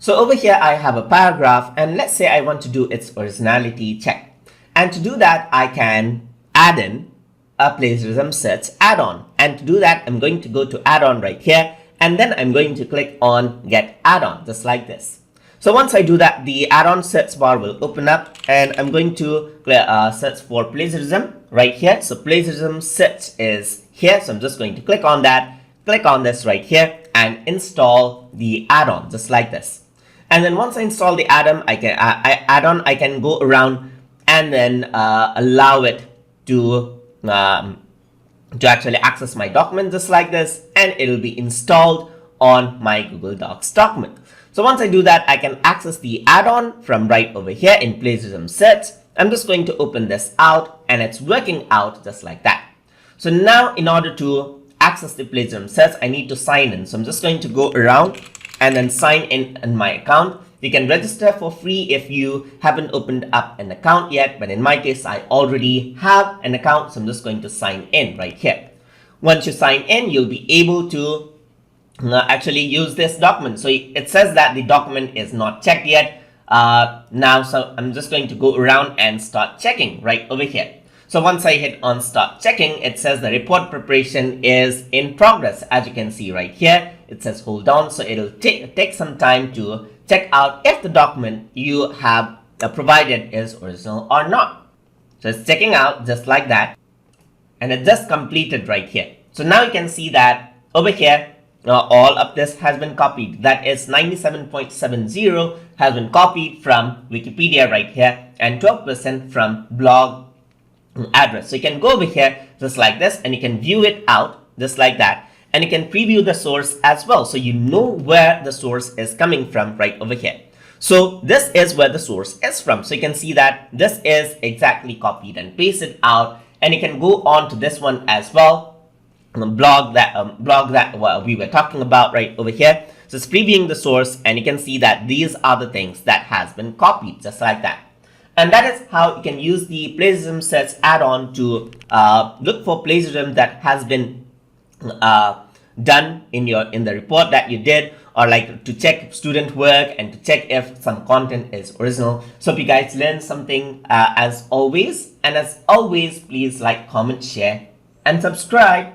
So over here, I have a paragraph, and let's say I want to do its originality check. And to do that, I can add in a plagiarism search add-on. And to do that, I'm going to go to add-on right here, and then I'm going to click on get add-on, just like this. So once I do that, the add-on search bar will open up, and I'm going to search for plagiarism right here. So plagiarism search is here. So I'm just going to click on that, click on this right here, and install the add-on, just like this. And then once I install the add-on, I can go around and then allow it to actually access my document, just like this, and it'll be installed on my Google Docs document. So once I do that, I can access the add-on from right over here in Plagiarism Search. I'm just going to open this out, and it's working out just like that. So now in order to access the Plagiarism Search, I need to sign in. So I'm just going to go around and then sign in my account. You can register for free if you haven't opened up an account yet, but in my case, I already have an account, so I'm just going to sign in right here. Once you sign in, you'll be able to actually use this document. So it says that the document is not checked yet now, so I'm just going to go around and start checking right over here. So once I hit on start checking, it says the report preparation is in progress. As you can see right here, it says hold on. So it'll take some time to check out if the document you have provided is original or not. So it's checking out just like that. And it just completed right here. So now you can see that over here, all of this has been copied. That is 97.70 has been copied from Wikipedia right here, and 12% from blog address. So you can go over here just like this, and you can view it out just like that, and you can preview the source as well, so you know where the source is coming from right over here. So this is where the source is from. So you can see that this is exactly copied and pasted out, and you can go on to this one as well, blog that we were talking about right over here. So it's previewing the source, and you can see that these are the things that has been copied just like that. And that is how you can use the Plagiarism Search add-on to look for plagiarism that has been done in the report that you did, or like to check student work and to check if some content is original. So if you guys learned something as always, please like, comment, share, and subscribe.